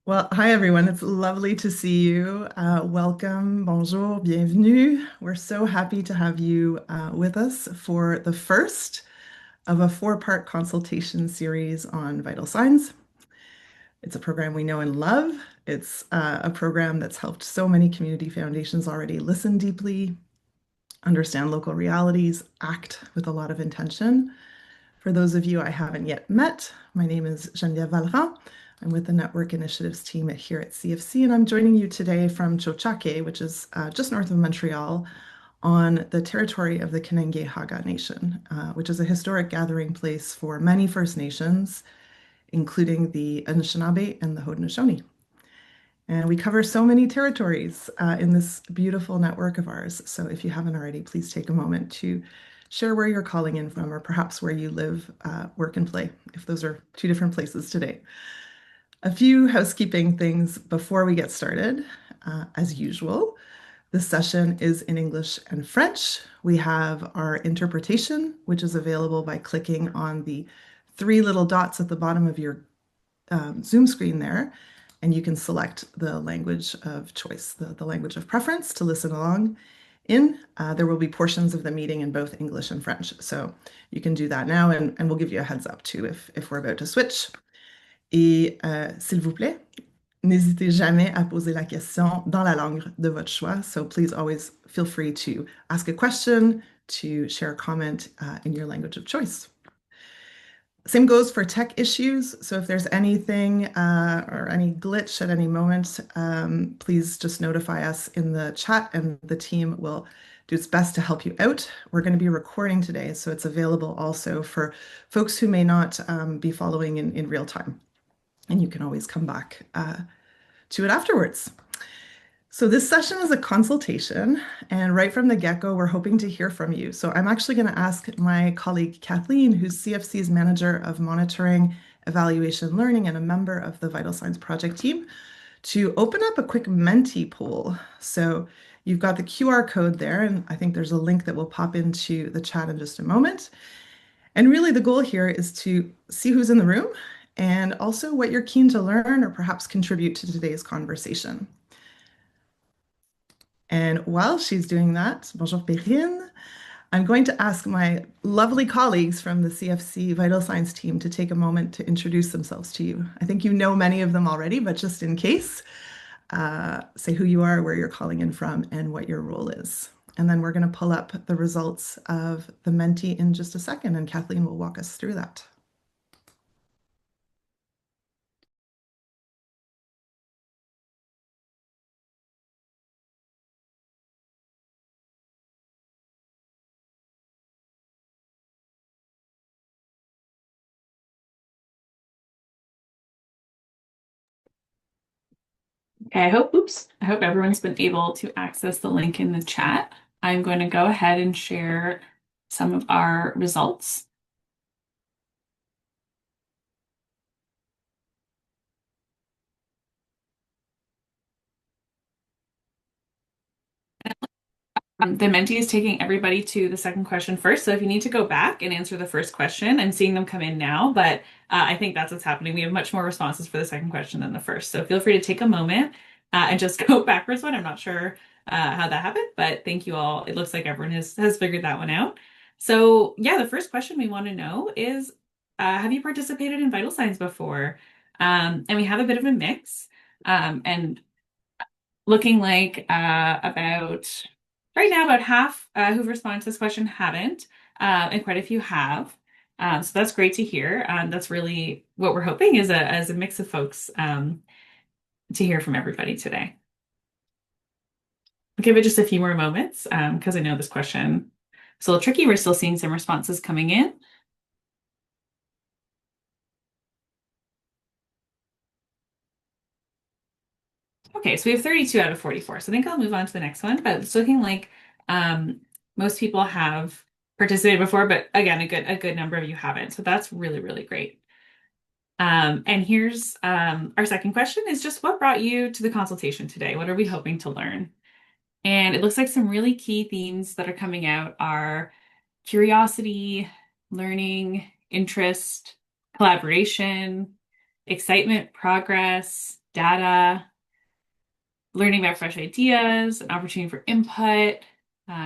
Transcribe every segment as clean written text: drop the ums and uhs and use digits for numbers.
Well, hi everyone. It's lovely to see you. Welcome, bonjour, bienvenue. We're so happy to have you with us for the first of a four-part consultation series on vital signs. It's a program we know and love. It's a program that's helped so many community foundations already listen deeply, understand local realities, act with a lot of intention. For those of you I haven't yet met, my name is Geneviève Valran. I'm with the Network Initiatives team here at CFC, and I'm joining you today from Tiohtià:ke, which is just north of Montreal, on the territory of the Kanien'kehá:ka Nation, which is a historic gathering place for many First Nations, including the Anishinaabe and the Haudenosaunee. And we cover so many territories in this beautiful network of ours. So if you haven't already, please take a moment to share where you're calling in from, or perhaps where you live, work, and play, if those are two different places today. A few housekeeping things before we get started. As usual, the session is in English and French. We have our interpretation, which is available by clicking on the three little dots at the bottom of your Zoom screen there, and you can select the language of choice, the language of preference to listen along in. There will be portions of the meeting in both English and French, so you can do that now, and we'll give you a heads up too if we're about to switch. Et s'il vous plaît, n'hésitez jamais à poser la question dans la langue de votre choix. So please always feel free to ask a question, to share a comment in your language of choice. Same goes for tech issues. So if there's anything or any glitch at any moment, please just notify us in the chat and the team will do its best to help you out. We're going to be recording today, so it's available also for folks who may not be following in real time. And you can always come back to it afterwards. So this session is a consultation, and right from the get-go, we're hoping to hear from you. So I'm actually going to ask my colleague Kathleen, who's CFC's Manager of Monitoring, Evaluation, Learning, and a member of the Vital Signs Project team, to open up a quick Menti poll. So you've got the QR code there, and I think there's a link that will pop into the chat in just a moment. And really the goal here is to see who's in the room and also what you're keen to learn or perhaps contribute to today's conversation. And while she's doing that, bonjour Perrine, I'm going to ask my lovely colleagues from the CFC Vital Signs team to take a moment to introduce themselves to you. I think you know many of them already, but just in case, say who you are, where you're calling in from, and what your role is. And then we're going to pull up the results of the Menti in just a second, and Kathleen will walk us through that. Okay, I hope everyone's been able to access the link in the chat. I'm going to go ahead and share some of our results. The Menti is taking everybody to the second question first. So if you need to go back and answer the first question, I'm seeing them come in now, but I think that's what's happening. We have much more responses for the second question than the first. So feel free to take a moment and just go backwards one. I'm not sure how that happened, but thank you all. It looks like everyone has figured that one out. So yeah, the first question we want to know is, have you participated in vital signs before? And we have a bit of a mix. And looking like about right now, about half who've responded to this question haven't, and quite a few have. So that's great to hear. That's really what we're hoping is as a mix of folks to hear from everybody today. I'll give it just a few more moments because I know this question is a little tricky. We're still seeing some responses coming in. Okay, so we have 32 out of 44. So I think I'll move on to the next one, but it's looking like most people have participated before, but again, a good number of you haven't. So that's really, really great. And here's our second question is just what brought you to the consultation today? What are we hoping to learn? And it looks like some really key themes that are coming out are curiosity, learning, interest, collaboration, excitement, progress, data, learning about fresh ideas, an opportunity for input,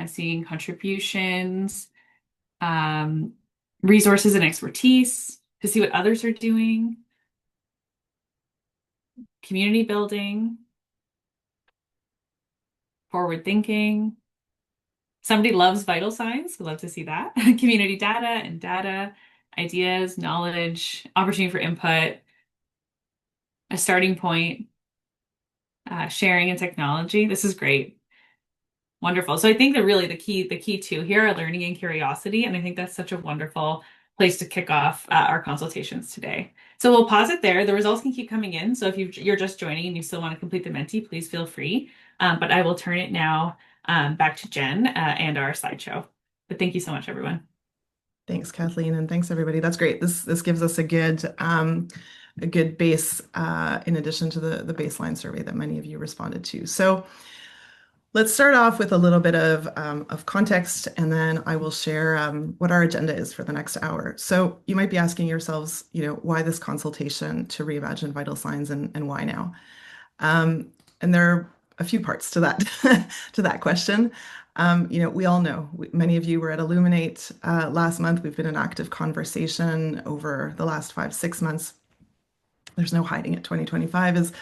seeing contributions, um, resources and expertise to see what others are doing, community building, forward thinking. Somebody loves vital signs. We'd love to see that. Community data and data, ideas, knowledge, opportunity for input, a starting point, sharing and technology. This is great. Wonderful. So I think that really the key two here are learning and curiosity. And I think that's such a wonderful place to kick off our consultations today. So we'll pause it there. The results can keep coming in. So if you're just joining and you still want to complete the Menti, please feel free. But I will turn it now back to Jen and our slideshow. But thank you so much, everyone. Thanks, Kathleen, and thanks everybody. That's great. This gives us a good base in addition to the baseline survey that many of you responded to. So let's start off with a little bit of context, and then I will share what our agenda is for the next hour. So you might be asking yourselves, why this consultation to reimagine vital signs and why now? And there are a few parts to that to that question. We all know, many of you were at Illuminate last month. We've been in active conversation over the last 5, 6 months. There's no hiding it. 2025 is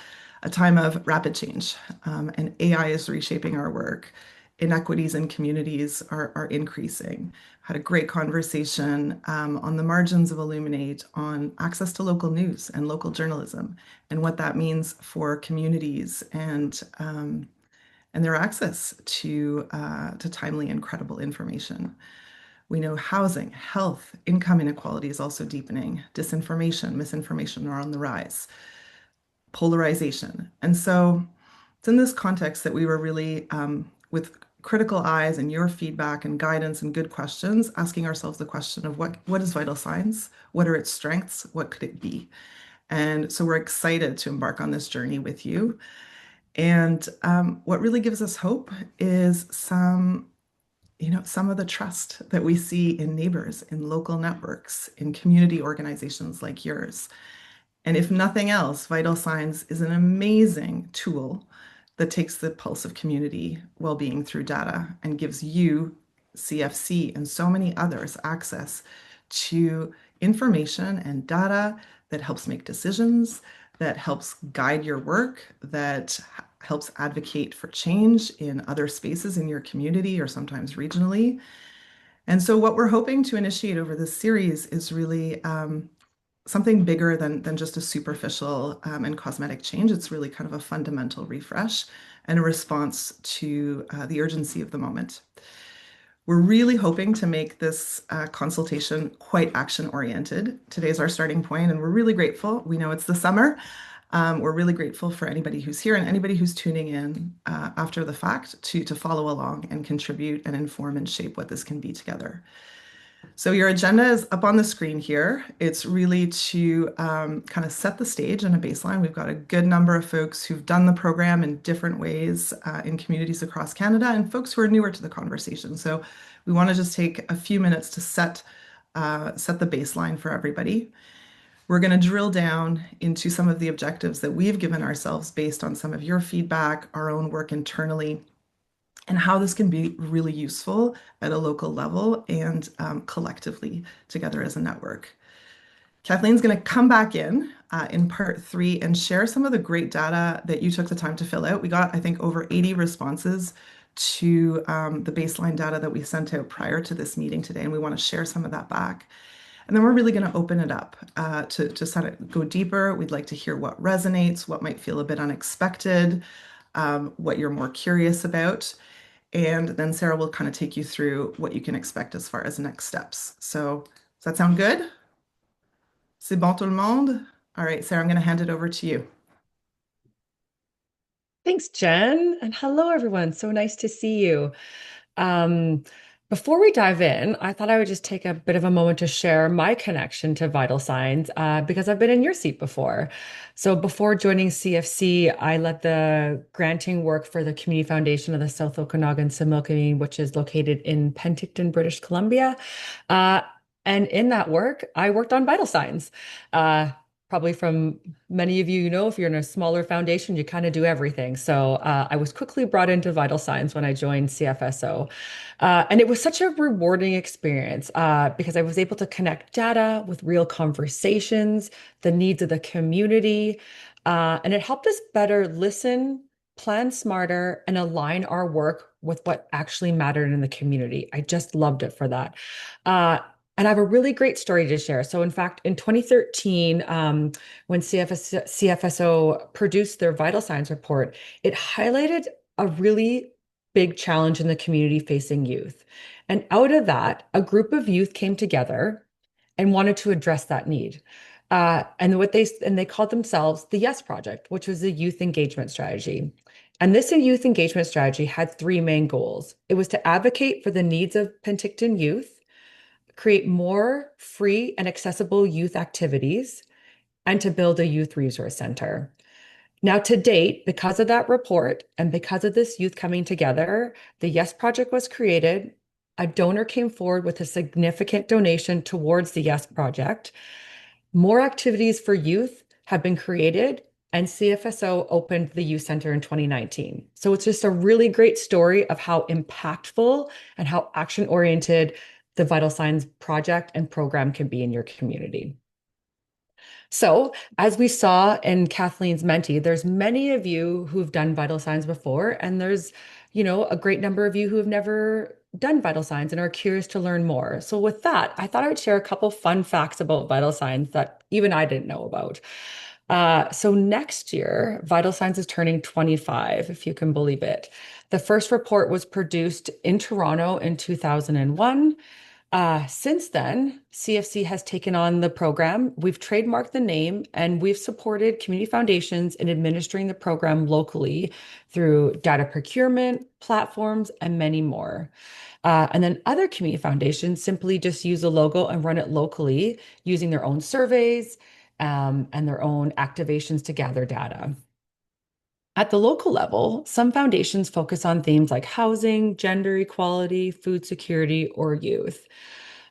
a time of rapid change, and AI is reshaping our work. Inequities in communities are increasing. Had a great conversation on the margins of Illuminate on access to local news and local journalism and what that means for communities and their access to timely and credible information. We know housing, health, income inequality is also deepening. Disinformation, misinformation are on the rise. Polarization. And so it's in this context that we were really, with critical eyes and your feedback and guidance and good questions, asking ourselves the question of what is vital signs? What are its strengths? What could it be? And so we're excited to embark on this journey with you. And what really gives us hope is some of the trust that we see in neighbors, in local networks, in community organizations like yours. And if nothing else, Vital Signs is an amazing tool that takes the pulse of community well-being through data and gives you, CFC, and so many others access to information and data that helps make decisions, that helps guide your work, that helps advocate for change in other spaces in your community or sometimes regionally. And so what we're hoping to initiate over this series is really something bigger than just a superficial and cosmetic change. It's really kind of a fundamental refresh and a response to the urgency of the moment. We're really hoping to make this consultation quite action-oriented. Today's our starting point, and we're really grateful. We know it's the summer. We're really grateful for anybody who's here and anybody who's tuning in after the fact to follow along and contribute and inform and shape what this can be together. So your agenda is up on the screen here. It's really to kind of set the stage and a baseline. We've got a good number of folks who've done the program in different ways in communities across Canada and folks who are newer to the conversation. So we want to just take a few minutes to set the baseline for everybody. We're going to drill down into some of the objectives that we've given ourselves based on some of your feedback, our own work internally, and how this can be really useful at a local level and collectively together as a network. Kathleen's going to come back in part 3 and share some of the great data that you took the time to fill out. We got, I think, over 80 responses to the baseline data that we sent out prior to this meeting today, and we want to share some of that back. And then we're really going to open it up to go deeper. We'd like to hear what resonates, what might feel a bit unexpected, what you're more curious about. And then Sarah will kind of take you through what you can expect as far as next steps. So does that sound good? C'est bon tout le monde? All right, Sarah, I'm going to hand it over to you. Thanks, Jen. And hello, everyone. So nice to see you. Um, Before we dive in, I thought I would just take a bit of a moment to share my connection to vital signs because I've been in your seat before. So before joining CFC, I led the granting work for the Community Foundation of the South Okanagan Similkameen, which is located in Penticton, British Columbia. Uh, and in that work, I worked on vital signs. probably from many of you, if you're in a smaller foundation, you kind of do everything. So I was quickly brought into vital signs when I joined CFSO. And it was such a rewarding experience because I was able to connect data with real conversations, the needs of the community, and it helped us better listen, plan smarter, and align our work with what actually mattered in the community. I just loved it for that. Uh, and I have a really great story to share. So, in fact, in 2013, when CFSO produced their vital signs report, it highlighted a really big challenge in the community facing youth. And out of that, a group of youth came together and wanted to address that need. And they called themselves the Yes Project, which was a youth engagement strategy. And this youth engagement strategy had three main goals. It was to advocate for the needs of Penticton youth, create more free and accessible youth activities, and to build a youth resource center. Now, to date, because of that report and because of this youth coming together, the Yes Project was created. A donor came forward with a significant donation towards the Yes Project. More activities for youth have been created, and CFSO opened the youth center in 2019. So it's just a really great story of how impactful and how action oriented the Vital Signs project and program can be in your community. So, as we saw in Kathleen's Menti, there's many of you who've done vital signs before, and there's, a great number of you who have never done vital signs and are curious to learn more. So, with that, I thought I would share a couple fun facts about vital signs that even I didn't know about. So next year, Vital Signs is turning 25, if you can believe it. The first report was produced in Toronto in 2001. Since then, CFC has taken on the program. We've trademarked the name and we've supported community foundations in administering the program locally through data procurement, platforms, and many more. And then other community foundations simply just use the logo and run it locally using their own surveys and their own activations to gather data. At the local level, some foundations focus on themes like housing, gender equality, food security, or youth,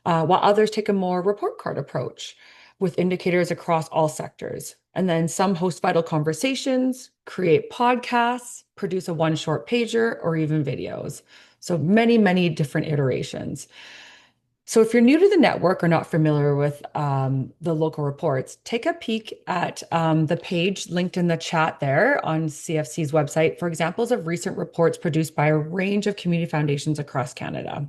while others take a more report card approach with indicators across all sectors. And then some host vital conversations, create podcasts, produce a one short pager, or even videos. So many, many different iterations. So if you're new to the network or not familiar with the local reports, take a peek at the page linked in the chat there on CFC's website for examples of recent reports produced by a range of community foundations across Canada.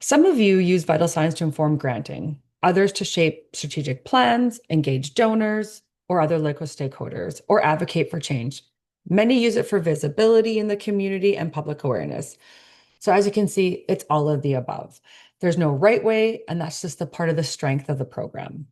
Some of you use vital signs to inform granting, others to shape strategic plans, engage donors or other local stakeholders, or advocate for change. Many use it for visibility in the community and public awareness. So as you can see, it's all of the above. There's no right way, and that's just the part of the strength of the program.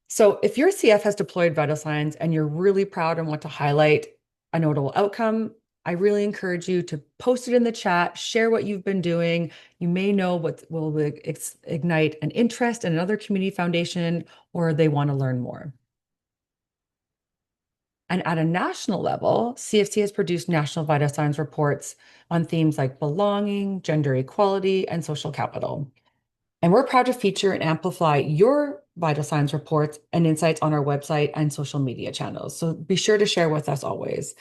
So if your CF has deployed vital signs and you're really proud and want to highlight a notable outcome, I really encourage you to post it in the chat, share what you've been doing. You may know what will ignite an interest in another community foundation, or they want to learn more. And at a national level, CFC has produced national vital signs reports on themes like belonging, gender equality, and social capital. And we're proud to feature and amplify your vital signs reports and insights on our website and social media channels. So be sure to share with us always.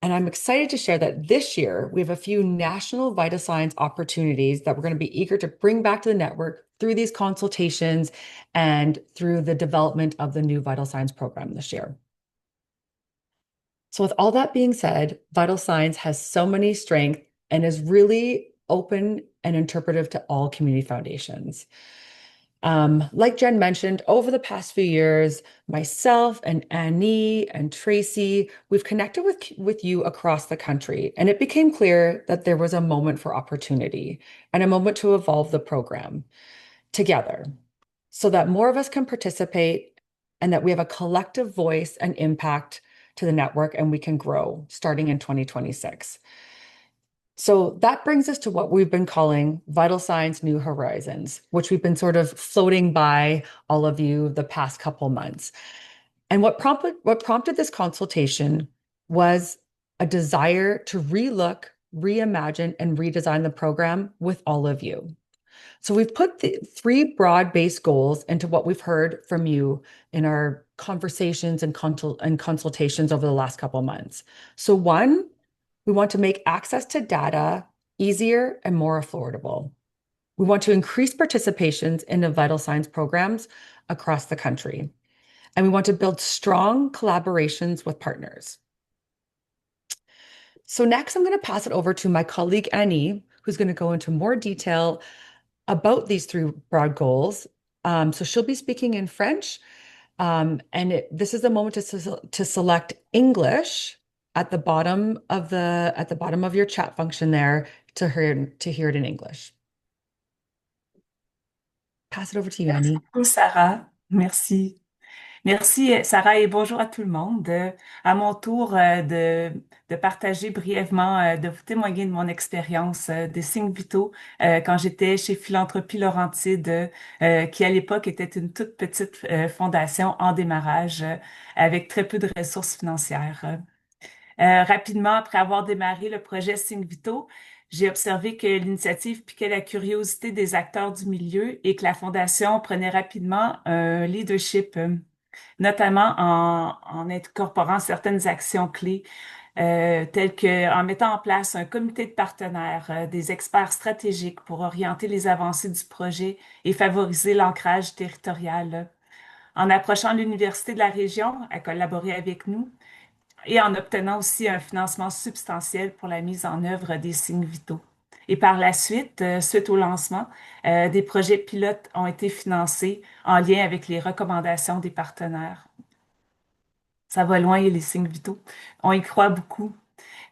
And I'm excited to share that this year we have a few national vital signs opportunities that we're going to be eager to bring back to the network through these consultations and through the development of the new vital signs program this year. So with all that being said, vital signs has so many strengths and is really open and interpretive to all community foundations. Like Jen mentioned, over the past few years, myself and Annie and Tracy, we've connected with you across the country, and it became clear that there was a moment for opportunity and a moment to evolve the program together so that more of us can participate and that we have a collective voice and impact to the network and we can grow starting in 2026. So that brings us to what we've been calling Vital Signs New Horizons, which we've been sort of floating by all of you the past couple months. And what prompted this consultation was a desire to relook, reimagine, and redesign the program with all of you. So we've put the three broad-based goals into what we've heard from you in our conversations and consultations over the last couple of months. So one, we want to make access to data easier and more affordable. We want to increase participations in the vital signs programs across the country. And we want to build strong collaborations with partners. So next, I'm going to pass it over to my colleague Annie, who's going to go into more detail about these three broad goals. So she'll be speaking in French, this is the moment to select English at the bottom of your chat function there to hear it in English. Pass it over to you, Merci Annie. beaucoup, Sarah. Merci. Merci, Sarah, et bonjour à tout le monde. À mon tour de partager brièvement, de vous témoigner de mon expérience des signes vitaux quand j'étais chez Philanthropie Laurentide, qui à l'époque était une toute petite fondation en démarrage avec très peu de ressources financières. Rapidement, après avoir démarré le projet Signes Vitaux, j'ai observé que l'initiative piquait la curiosité des acteurs du milieu et que la Fondation prenait rapidement un leadership, notamment en incorporant certaines actions clés, telles que en mettant en place un comité de partenaires, des experts stratégiques pour orienter les avancées du projet et favoriser l'ancrage territorial. En approchant l'Université de la région à collaborer avec nous, et en obtenant aussi un financement substantiel pour la mise en œuvre des signes vitaux. Et par la suite, suite au lancement, des projets pilotes ont été financés en lien avec les recommandations des partenaires. Ça va loin, les signes vitaux. On y croit beaucoup.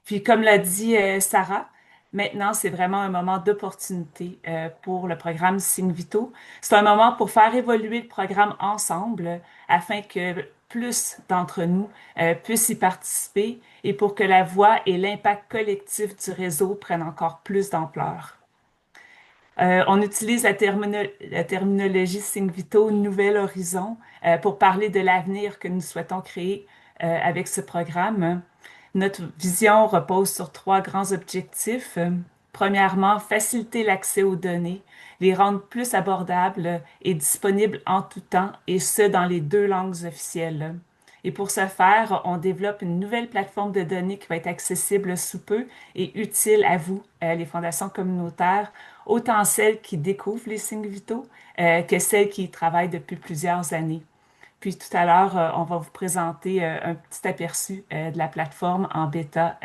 Puis, comme l'a dit Sarah, maintenant, c'est vraiment un moment d'opportunité pour le programme Signes Vitaux. C'est un moment pour faire évoluer le programme ensemble afin que plus d'entre nous puissent y participer et pour que la voix et l'impact collectif du réseau prennent encore plus d'ampleur. On utilise la terminologie Signes Vitaux Nouvel Horizon pour parler de l'avenir que nous souhaitons créer avec ce programme. Notre vision repose sur trois grands objectifs. Premièrement, faciliter l'accès aux données, les rendre plus abordables et disponibles en tout temps, et ce, dans les deux langues officielles. Et pour ce faire, on développe une nouvelle plateforme de données qui va être accessible sous peu et utile à vous, les fondations communautaires, autant celles qui découvrent les signes vitaux que celles qui y travaillent depuis plusieurs années. Puis tout à l'heure, on va vous présenter un petit aperçu de la plateforme en bêta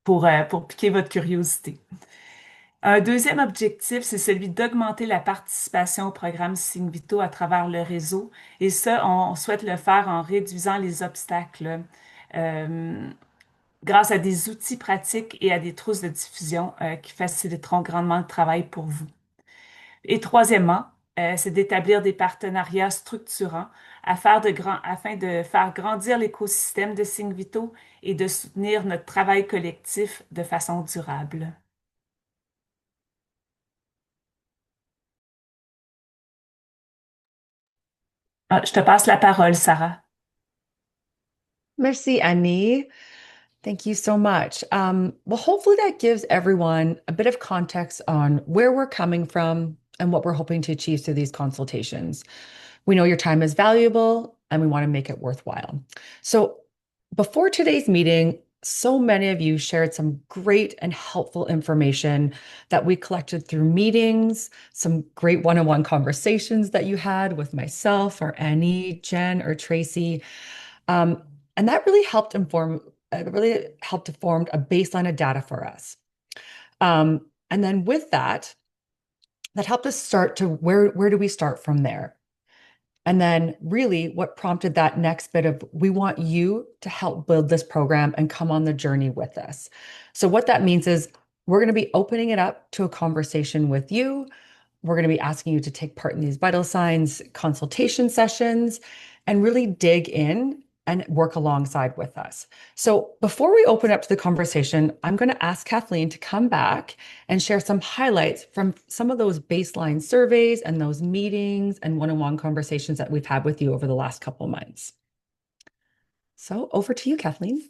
pour piquer votre curiosité. Un deuxième objectif, c'est celui d'augmenter la participation au programme Signes Vitaux à travers le réseau. Et ça, on souhaite le faire en réduisant les obstacles grâce à des outils pratiques et à des trousses de diffusion qui faciliteront grandement le travail pour vous. Et troisièmement, c'est d'établir des partenariats structurants afin de faire grandir l'écosystème de signes vitaux et de soutenir notre travail collectif de façon durable. Ah, je te passe la parole, Sarah. Merci, Annie. Thank you so much. Well, hopefully that gives everyone a bit of context on where we're coming from and what we're hoping to achieve through these consultations. We know your time is valuable and we want to make it worthwhile. So before today's meeting, so many of you shared some great and helpful information that we collected through meetings, some great one-on-one conversations that you had with myself or Annie, Jen, or Tracy. And that really helped to form a baseline of data for us. And then with that, that helped us start to where do we start from there? And then really what prompted that next bit of we want you to help build this program and come on the journey with us. So what that means is we're going to be opening it up to a conversation with you. We're going to be asking you to take part in these vital signs consultation sessions and really dig in and work alongside with us. So before we open up to the conversation, I'm going to ask Kathleen to come back and share some highlights from some of those baseline surveys and those meetings and one-on-one conversations that we've had with you over the last couple of months. So over to you, Kathleen.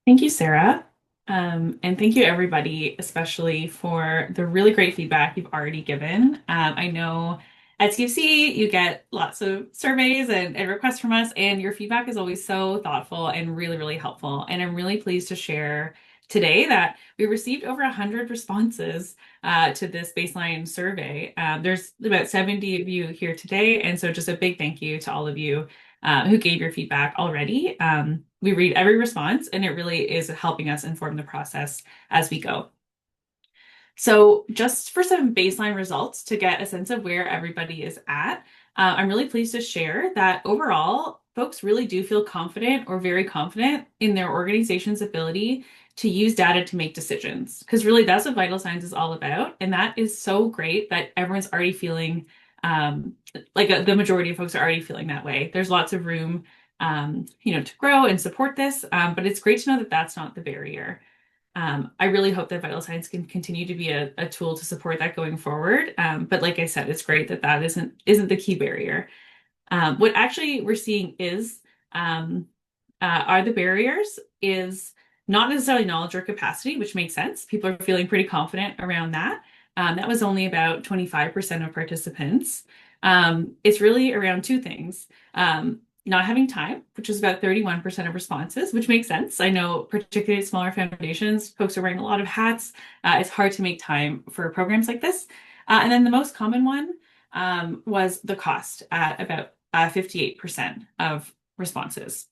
Thank you, Sarah. And thank you, everybody, especially for the really great feedback you've already given. I know at TFC you get lots of surveys and requests from us, and your feedback is always so thoughtful and really, really helpful. And I'm really pleased to share today that we received over 100 responses to this baseline survey. There's about 70 of you here today, and so just a big thank you to all of you who gave your feedback already. We read every response, and it really is helping us inform the process as we go. So, just for some baseline results to get a sense of where everybody is at, I'm really pleased to share that overall, folks really do feel confident or very confident in their organization's ability to use data to make decisions. Because really, that's what Vital Signs is all about. And that is so great that everyone's already feeling the majority of folks are already feeling that way. There's lots of room, to grow and support this, but it's great to know that that's not the barrier. I really hope that Vital Signs can continue to be a tool to support that going forward. But like I said, it's great that that isn't the key barrier. What actually we're seeing is are the barriers is not necessarily knowledge or capacity, which makes sense. People are feeling pretty confident around that. That was only about 25% of participants. It's really around two things. Not having time, which is about 31% of responses, which makes sense. I know, particularly at smaller foundations, folks are wearing a lot of hats. It's hard to make time for programs like this. And then the most common one was the cost at about 58% of responses.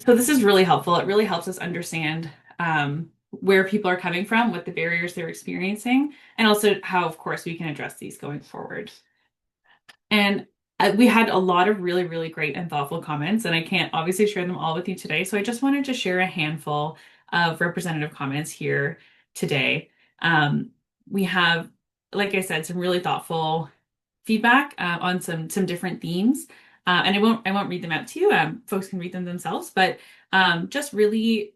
So this is really helpful. It really helps us understand where people are coming from, what the barriers they're experiencing, and also how, of course, we can address these going forward. And we had a lot of really, really great and thoughtful comments, and I can't obviously share them all with you today. So I just wanted to share a handful of representative comments here today. We have, like I said, some really thoughtful feedback on some different themes. And I won't read them out to you. Folks can read them themselves, but just really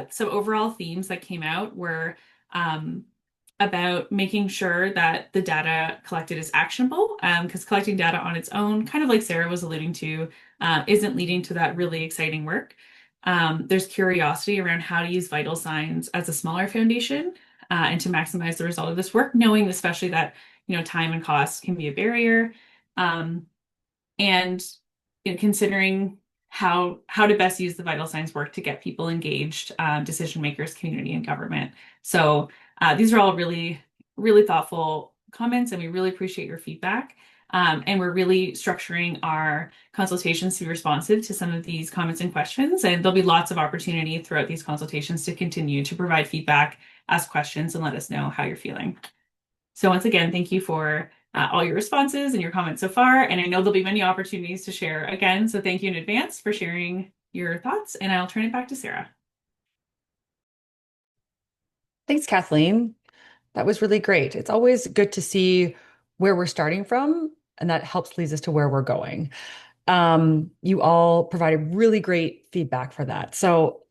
some overall themes that came out were about making sure that the data collected is actionable, because collecting data on its own, kind of like Sarah was alluding to, isn't leading to that really exciting work. There's curiosity around how to use vital signs as a smaller foundation and to maximize the result of this work, knowing especially that time and cost can be a barrier, and considering how to best use the vital signs work to get people engaged, decision makers, community, and government. So these are all really, really thoughtful comments, and we really appreciate your feedback. And we're really structuring our consultations to be responsive to some of these comments and questions. And there'll be lots of opportunity throughout these consultations to continue to provide feedback, ask questions, and let us know how you're feeling. So once again, thank you for all your responses and your comments so far. And I know there'll be many opportunities to share again. So thank you in advance for sharing your thoughts. And I'll turn it back to Sarah. Thanks, Kathleen. That was really great. It's always good to see where we're starting from, and that helps leads us to where we're going. You all provided really great feedback for that. So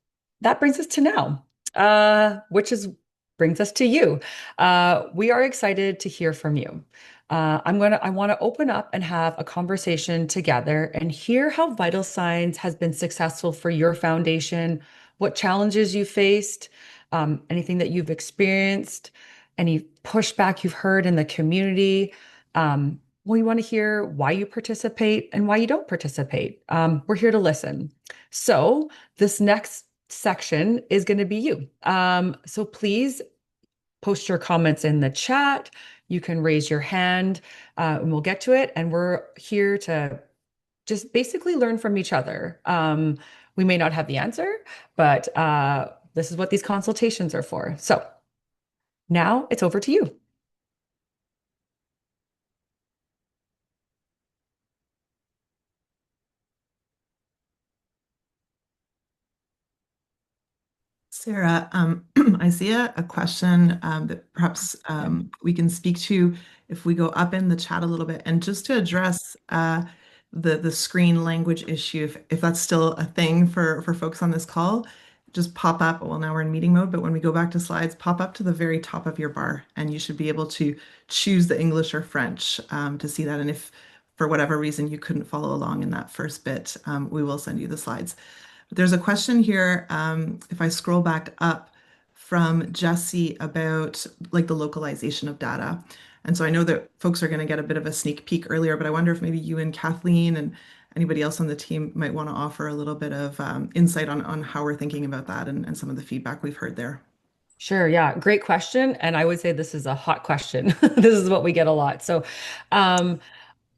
that brings us to now, which is brings us to you. We are excited to hear from you. I want to open up and have a conversation together and hear how Vital Signs has been successful for your foundation, what challenges you faced, anything that you've experienced, any pushback you've heard in the community. We want to hear why you participate and why you don't participate. We're here to listen. So this next section is going to be you. So please post your comments in the chat. You can raise your hand and we'll get to it. And we're here to just basically learn from each other. We may not have the answer, but this is what these consultations are for. So now it's over to you. Sarah, I see a question that perhaps we can speak to if we go up in the chat a little bit. And just to address the screen language issue, if that's still a thing for folks on this call, just pop up. Well, now we're in meeting mode, but when we go back to slides, pop up to the very top of your bar, and you should be able to choose the English or French to see that. And if for whatever reason you couldn't follow along in that first bit, we will send you the slides. But there's a question here, if I scroll back up from Jesse about like the localization of data. And so I know that folks are going to get a bit of a sneak peek earlier, but I wonder if maybe you and Kathleen and anybody else on the team might want to offer a little bit of insight on how we're thinking about that and some of the feedback we've heard there. Sure, yeah, great question. And I would say this is a hot question. This is what we get a lot. So, um,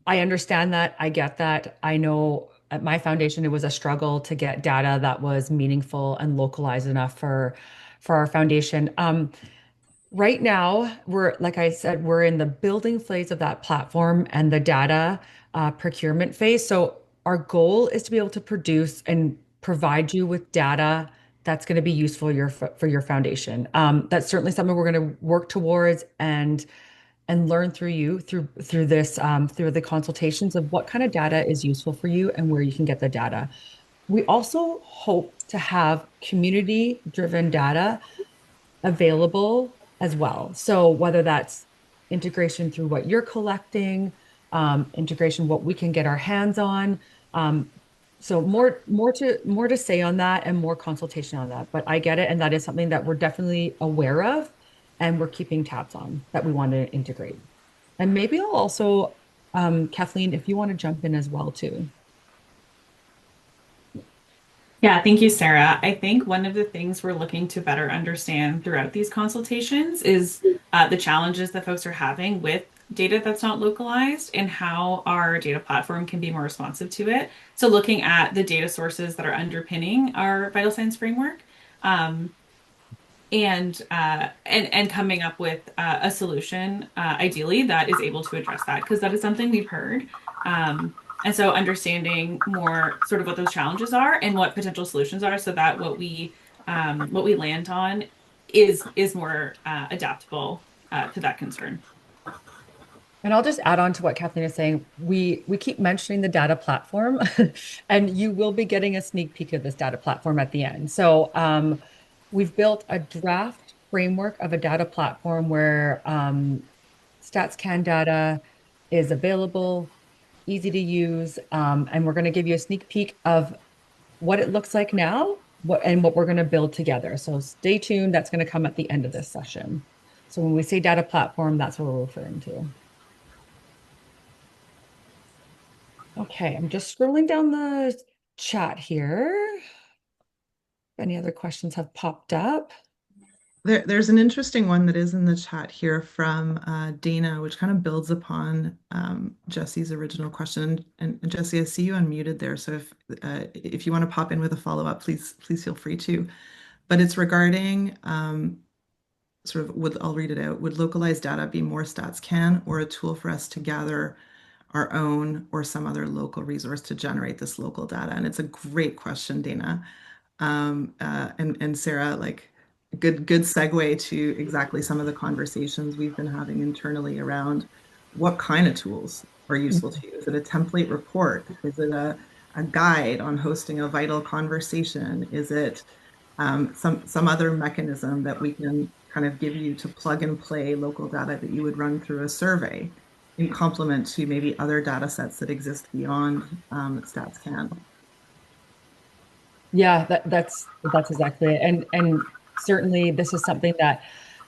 I understand that. I get that. I know at my foundation, it was a struggle to get data that was meaningful and localized enough for our foundation. Right now, like I said, we're in the building phase of that platform and the data procurement phase. So our goal is to be able to produce and provide you with data that's going to be useful for your foundation. That's certainly something we're going to work towards and learn through this through the consultations of what kind of data is useful for you and where you can get the data. We also hope to have community-driven data available as well. So whether that's integration through what you're collecting, integration what we can get our hands on. Um, so more to say on that and more consultation on that. But I get it, and that is something that we're definitely aware of, and we're keeping tabs on that we want to integrate. And maybe I'll also, Kathleen, if you want to jump in as well too. Yeah, thank you, Sarah. I think one of the things we're looking to better understand throughout these consultations is the challenges that folks are having with data that's not localized and how our data platform can be more responsive to it. So looking at the data sources that are underpinning our vital signs framework, um, and coming up with a solution, ideally that is able to address that, because that is something we've heard. And so understanding more sort of what those challenges are and what potential solutions are, so that what we land on is more adaptable to that concern. And I'll just add on to what Kathleen is saying. We keep mentioning the data platform, and you will be getting a sneak peek of this data platform at the end. So we've built a draft framework of a data platform where StatsCan data is available, easy to use, and we're going to give you a sneak peek of what it looks like now, what we're going to build together. So stay tuned. That's going to come at the end of this session. So when we say data platform, that's what we're referring to. Okay, I'm just scrolling down the chat here. Any other questions have popped up? There's an interesting one that is in the chat here from Dana, which kind of builds upon Jesse's original question. And Jesse, I see you unmuted there, so if you want to pop in with a follow-up, please feel free to. But it's regarding sort of I'll read it out. Would localized data be more StatsCan or a tool for us to gather our own or some other local resource to generate this local data? And it's a great question, Dana. And Sarah, like good segue to exactly some of the conversations we've been having internally around what kind of tools are useful to you. Is it a template report? Is it a guide on hosting a vital conversation? Is it some other mechanism that we can kind of give you to plug and play local data that you would run through a survey in complement to maybe other data sets that exist beyond StatsCan? Yeah, that's exactly it. And certainly this is something that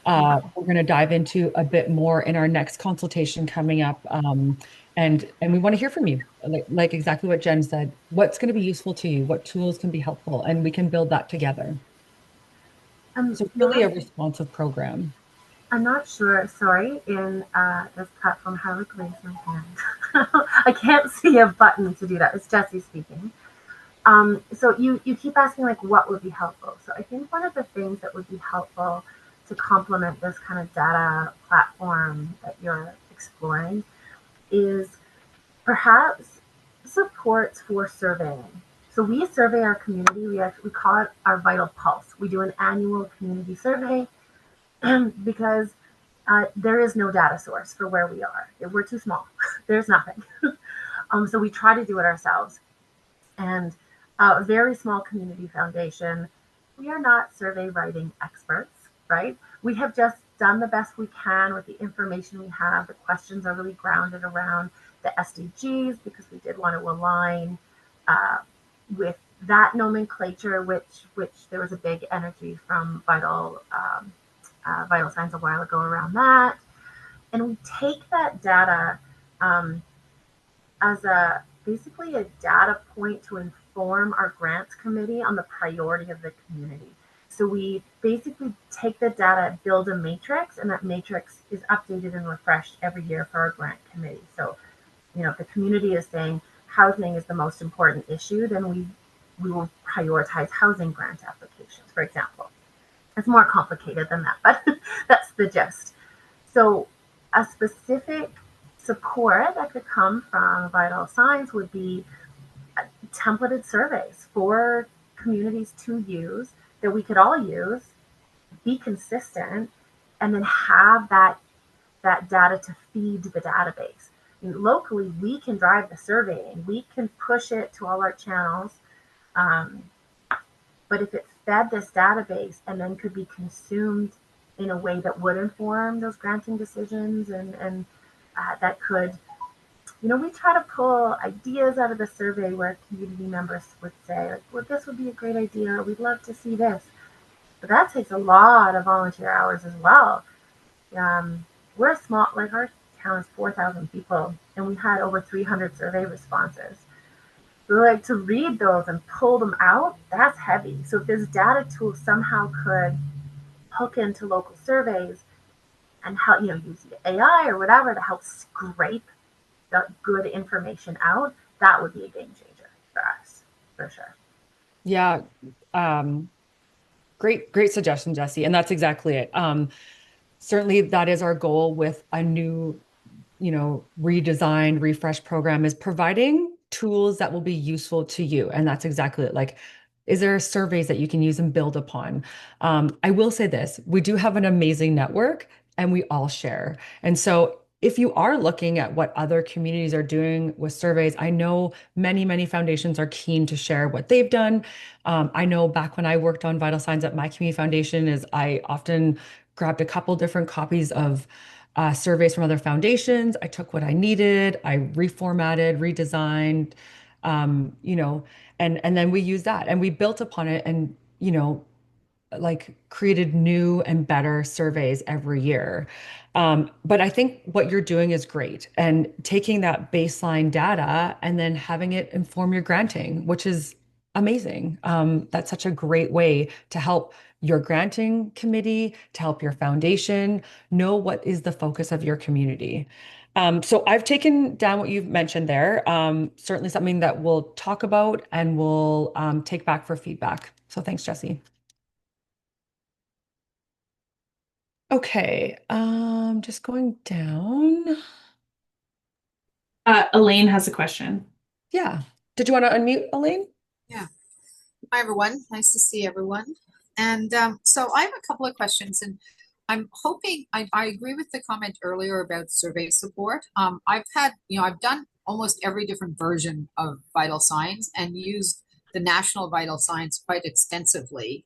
we're going to dive into a bit more in our next consultation coming up. And we want to hear from you, like exactly what Jen said. What's going to be useful to you? What tools can be helpful? And we can build that together. So really a responsive program. I'm not sure, sorry, in this platform how to raise my hand. I can't see a button to do that. It's Jesse speaking. So you keep asking like what would be helpful. So I think one of the things that would be helpful to complement this kind of data platform that you're exploring is perhaps supports for surveying. So we survey our community. We call it our Vital Pulse. We do an annual community survey because there is no data source for where we are. We're too small. There's nothing. So we try to do it ourselves. And a very small community foundation, we are not survey writing experts, right? We have just done the best we can with the information we have. The questions are really grounded around the SDGs because we did want to align with that nomenclature, which there was a big energy from Vital Signs a while ago around that. And we take that data um, as basically a data point to inform our grants committee on the priority of the community. So we basically take the data, build a matrix, and that matrix is updated and refreshed every year for our grant committee. So, if the community is saying housing is the most important issue, then we will prioritize housing grant applications, for example. It's more complicated than that, but that's the gist. So a specific support that could come from Vital Signs would be templated surveys for communities to use that we could all use, be consistent, and then have that data to feed the database. Locally, we can drive the surveying, we can push it to all our channels. But if it fed this database and then could be consumed in a way that would inform those granting decisions and that could, we try to pull ideas out of the survey where community members would say, like, well, this would be a great idea. We'd love to see this. But that takes a lot of volunteer hours as well. We're a small, like our town is 4,000 people, and we had over 300 survey responses. So like to read those and pull them out, that's heavy. So if this data tool somehow could hook into local surveys and help, use AI or whatever to help scrape the good information out, that would be a game changer for us, for sure. Yeah. Great suggestion, Jesse. And that's exactly it. Certainly that is our goal with a new, redesigned, refreshed program, is providing tools that will be useful to you. And that's exactly it. Like, is there surveys that you can use and build upon? I will say this, we do have an amazing network and we all share. And so if you are looking at what other communities are doing with surveys, I know many foundations are keen to share what they've done. I know back when I worked on Vital Signs at my community foundation, is I often grabbed a couple different copies of surveys from other foundations. I took what I needed, I reformatted, redesigned, and then we used that and we built upon it and, like created new and better surveys every year. But I think what you're doing is great and taking that baseline data and then having it inform your granting, which is amazing. That's such a great way to help your granting committee, to help your foundation know what is the focus of your community. So I've taken down what you've mentioned there. Certainly something that we'll talk about and we'll take back for feedback. So thanks, Jesse. Okay, just going down. Elaine has a question. Yeah. Did you want to unmute, Elaine? Yeah. Hi, everyone. Nice to see everyone. And so I have a couple of questions, and I'm hoping I agree with the comment earlier about survey support. I've done almost every different version of Vital Signs and used the National Vital Signs quite extensively,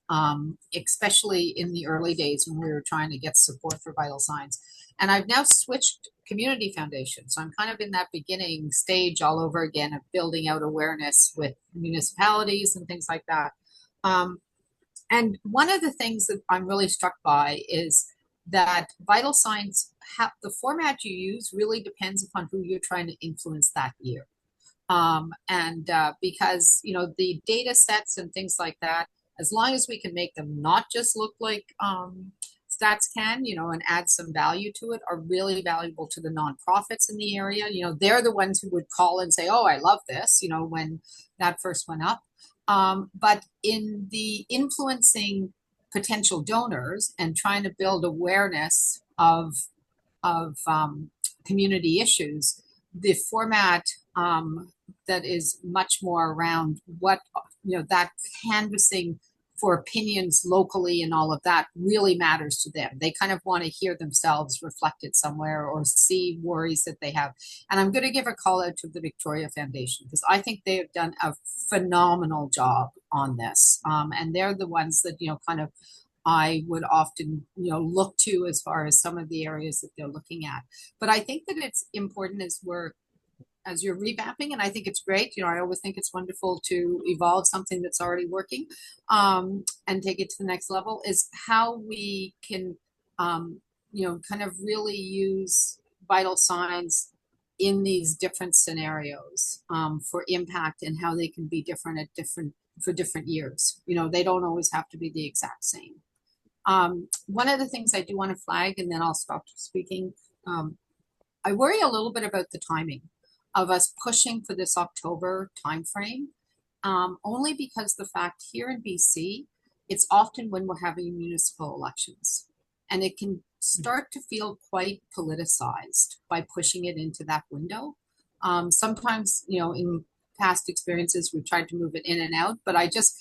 especially in the early days when we were trying to get support for Vital Signs. And I've now switched community foundation. So I'm kind of in that beginning stage all over again of building out awareness with municipalities and things like that. And one of the things that I'm really struck by is that Vital Signs, the format you use really depends upon who you're trying to influence that year. Because, the data sets and things like that, as long as we can make them not just look like stats can, and add some value to it, are really valuable to the nonprofits in the area. They're the ones who would call and say, oh, I love this, when that first went up. But in the influencing potential donors and trying to build awareness of community issues, the format that is much more around what, that canvassing for opinions locally and all of that really matters to them. They kind of want to hear themselves reflected somewhere or see worries that they have. And I'm going to give a call out to the Victoria Foundation because I think they have done a phenomenal job on this. And they're the ones that, kind of I would often, look to as far as some of the areas that they're looking at. But I think that it's important as you're revamping, and I think it's great. I always think it's wonderful to evolve something that's already working, and take it to the next level. Is how we can, kind of really use vital signs in these different scenarios, for impact and how they can be different at different for different years. They don't always have to be the exact same. One of the things I do want to flag, and then I'll stop speaking. I worry a little bit about the timing of us pushing for this October timeframe, only because the fact here in BC, it's often when we're having municipal elections, and it can start to feel quite politicized by pushing it into that window. Sometimes, in past experiences, we've tried to move it in and out, but I just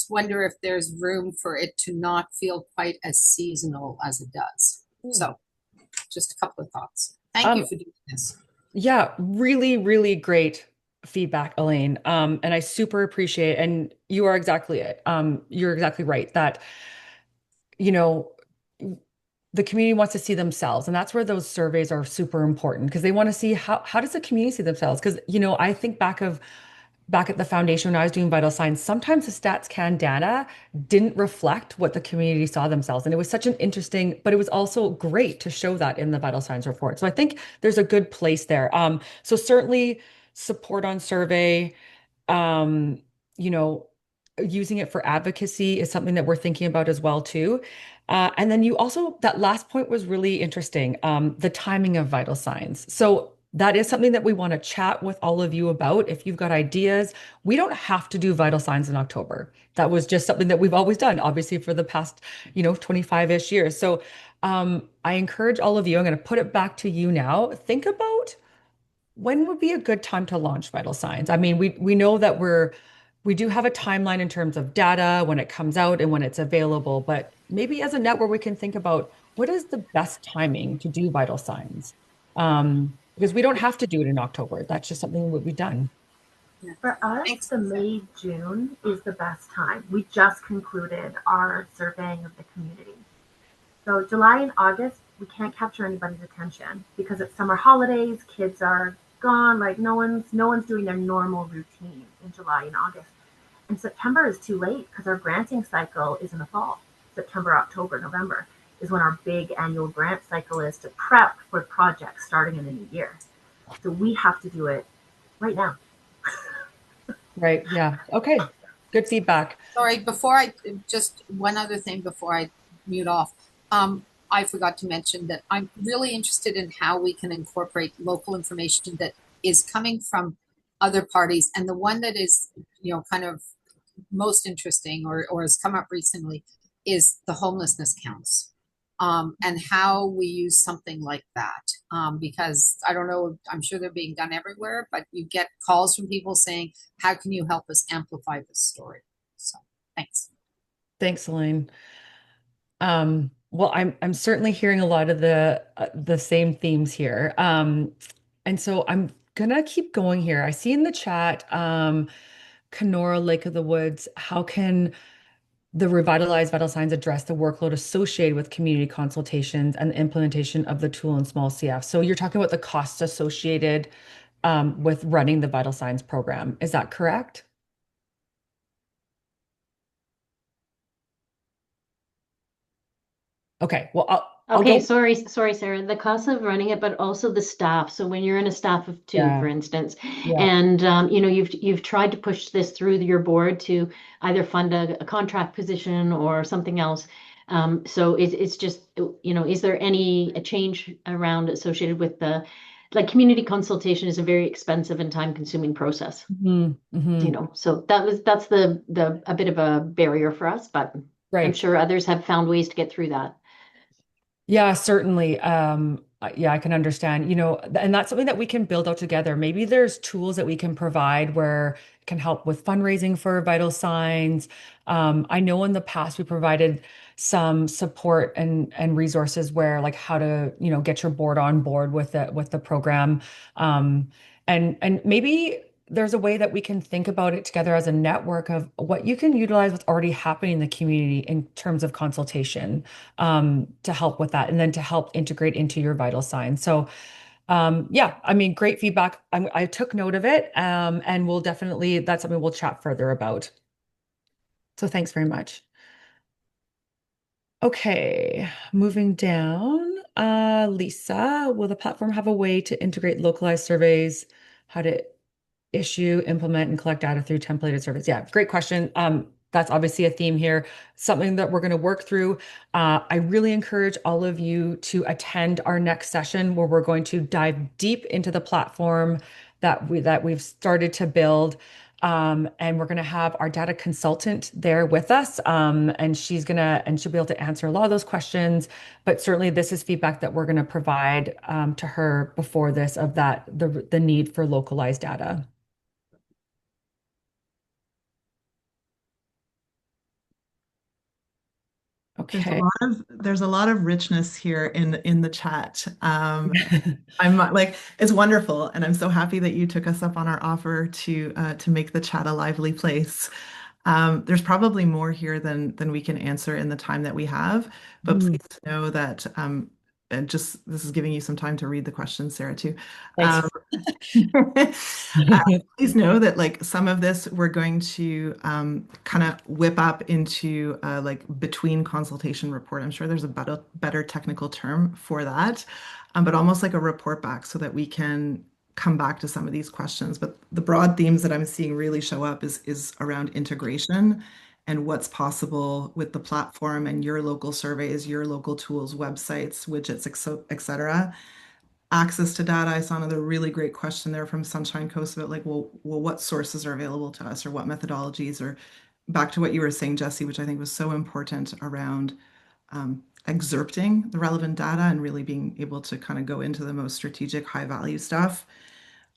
wonder if there's room for it to not feel quite as seasonal as it does. So, just a couple of thoughts. Thank you for doing this. Yeah, really, really great feedback, Elaine. And I super appreciate, and you are exactly it. You're exactly right that, you know, the community wants to see themselves, and that's where those surveys are super important because they want to see how does the community see themselves? Because, I think back at the foundation when I was doing vital signs, sometimes the stats can data didn't reflect what the community saw themselves. And it was such an interesting, but it was also great to show that in the vital signs report. So I think there's a good place there. So certainly support on survey, um, you know, using it for advocacy is something that we're thinking about as well too. And then you also, that last point was really interesting, the timing of vital signs. So that is something that we want to chat with all of you about. If you've got ideas, we don't have to do vital signs in October. That was just something that we've always done, obviously, for the past, 25-ish years. So I encourage all of you, I'm going to put it back to you now. Think about when would be a good time to launch vital signs. I mean, we know that we do have a timeline in terms of data when it comes out and when it's available, but maybe as a network, we can think about what is the best timing to do vital signs. Because we don't have to do it in October. That's just something that would be done. For us, Thanks. the May, June is the best time. We just concluded our surveying of the community. So July and August, we can't capture anybody's attention because it's summer holidays, kids are gone, like no one's doing their normal routine in July and August. And September is too late because our granting cycle is in the fall. September, October, November is when our big annual grant cycle is to prep for projects starting in the new year. So we have to do it right now. Right. Yeah. Okay. Good feedback. Sorry, just one other thing before I mute off. I forgot to mention that I'm really interested in how we can incorporate local information that is coming from other parties. And the one that is, kind of most interesting or has come up recently is the homelessness counts. And how we use something like that. Because I don't know, I'm sure they're being done everywhere, but you get calls from people saying, how can you help us amplify this story? So thanks. Thanks, Elaine. Well, I'm certainly hearing a lot of the same themes here. And so I'm gonna keep going here. I see in the chat, Kenora Lake of the Woods, how can the revitalized vital signs address the workload associated with community consultations and the implementation of the tool in small CF? So you're talking about the costs associated with running the vital signs program. Is that correct? Okay, well, I'll Okay, go. sorry, Sarah. The cost of running it, but also the staff. So when you're in a staff of two, for Yeah, instance, yeah. and you've tried to push this through your board to either fund a contract position or something else. So it's just, is there a change around associated with like community consultation is a very expensive and time-consuming process, Hmm. So that's the a bit of a barrier for us, but I'm Right. sure others have found ways to get through that. Yeah, certainly. Yeah, I can understand, and that's something that we can build out together. Maybe there's tools that we can provide where it can help with fundraising for vital signs. I know in the past we provided some support and resources where like how to, get your board on board with the program. And maybe there's a way that we can think about it together as a network of what you can utilize what's already happening in the community in terms of consultation, to help with that and then to help integrate into your vital signs. So yeah, I mean, great feedback. I took note of it, and we'll definitely, that's something we'll chat further about. So thanks very much. Okay, moving down. Lisa, will the platform have a way to integrate localized surveys? How to issue, implement, and collect data through templated surveys? Yeah, great question. That's obviously a theme here, something that we're going to work through. I really encourage all of you to attend our next session where we're going to dive deep into the platform that we've started to build. And we're going to have our data consultant there with us. And she'll be able to answer a lot of those questions. But certainly this is feedback that we're going to provide to her before this of the need for localized data. Okay. There's a lot of richness here in the chat. I'm like, it's wonderful, and I'm so happy that you took us up on our offer to make the chat a lively place. There's probably more here than we can answer in the time that we have, but please know that and just this is giving you some time to read the questions, Sarah, too. Thanks. Please know that like some of this we're going to kind of whip up into like between consultation report. I'm sure there's a better technical term for that, but almost like a report back so that we can come back to some of these questions. But the broad themes that I'm seeing really show up is around integration and what's possible with the platform and your local surveys, your local tools, websites, widgets, et cetera. Access to data. I saw another really great question there from Sunshine Coast about like, well, what sources are available to us or what methodologies, or back to what you were saying, Jesse, which I think was so important around excerpting the relevant data and really being able to kind of go into the most strategic, high value stuff.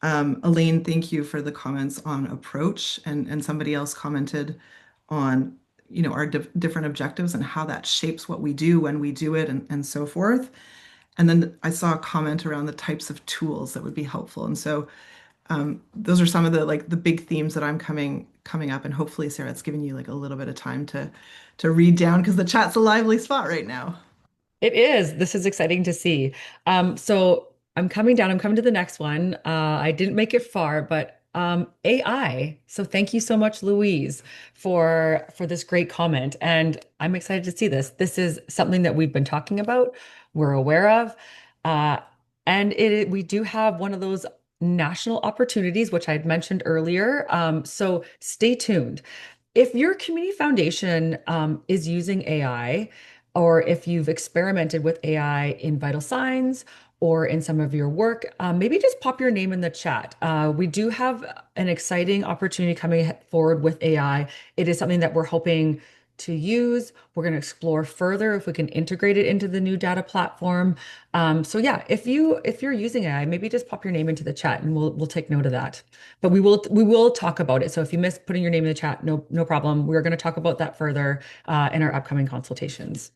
Elaine, thank you for the comments on approach, and somebody else commented on our different objectives and how that shapes what we do when we do it and so forth. And then I saw a comment around the types of tools that would be helpful. And so those are some of the big themes that I'm coming up. And hopefully, Sarah, it's given you like a little bit of time to read down because the chat's a lively spot right now. It is. This is exciting to see. So I'm coming down. I'm coming to the next one. I didn't make it far, but AI. So thank you so much, Louise, for this great comment. And I'm excited to see this. This is something that we've been talking about, we're aware of. And we do have one of those national opportunities, which I had mentioned earlier. So stay tuned. If your community foundation is using AI, or if you've experimented with AI in vital signs or in some of your work, maybe just pop your name in the chat. We do have an exciting opportunity coming forward with AI. It is something that we're hoping to use. We're going to explore further if we can integrate it into the new data platform. So yeah, if you're using AI, maybe just pop your name into the chat and we'll take note of that. But we will talk about it. So if you miss putting your name in the chat, no problem. We're going to talk about that further in our upcoming consultations.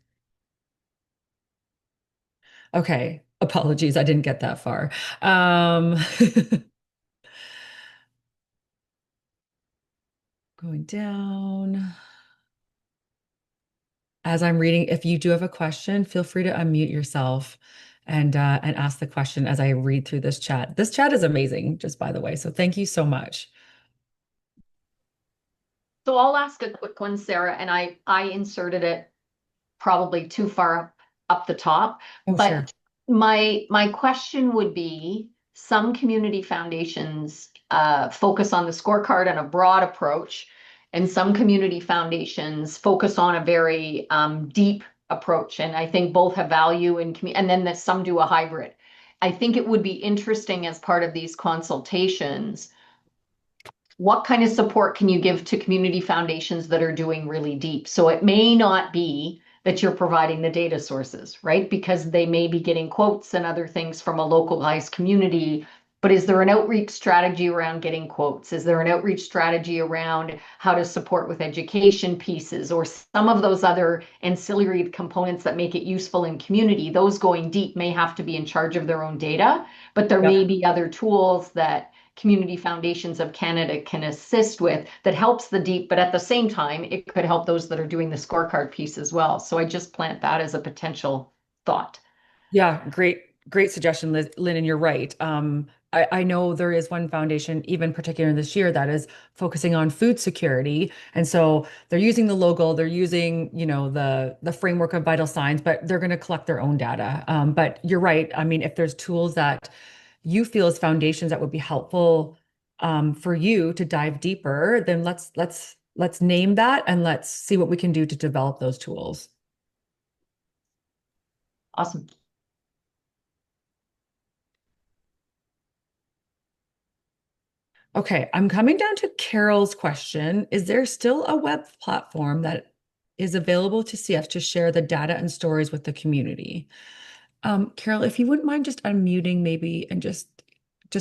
Okay, apologies, I didn't get that far. Going down. As I'm reading, if you do have a question, feel free to unmute yourself and ask the question as I read through this chat. This chat is amazing, just by the way. So thank you so much. So I'll ask a quick one, Sarah, and I inserted it probably too far up the top. Oh, But sure. my question would be, some community foundations focus on the scorecard and a broad approach, and some community foundations focus on a very deep approach. And I think both have value in community, and then some do a hybrid. I think it would be interesting as part of these consultations, what kind of support can you give to community foundations that are doing really deep? So it may not be that you're providing the data sources, right? Because they may be getting quotes and other things from a localized community. But is there an outreach strategy around getting quotes? Is there an outreach strategy around how to support with education pieces or some of those other ancillary components that make it useful in community? Those going deep may have to be in charge of their own data, but there may Yep. be other tools that Community Foundations of Canada can assist with that helps the deep, but at the same time, it could help those that are doing the scorecard piece as well. So I just plant that as a potential thought. Yeah, great suggestion, Lynn, and you're right. I know there is one foundation, even particular this year, that is focusing on food security. And so they're using the logo, they're using, the framework of vital signs, but they're going to collect their own data. But you're right. I mean, if there's tools that you feel as foundations that would be helpful for you to dive deeper, then let's name that and let's see what we can do to develop those tools. Awesome. Okay, I'm coming down to Carol's question. Is there still a web platform that is available to CF to share the data and stories with the community? Carol, if you wouldn't mind just unmuting maybe and just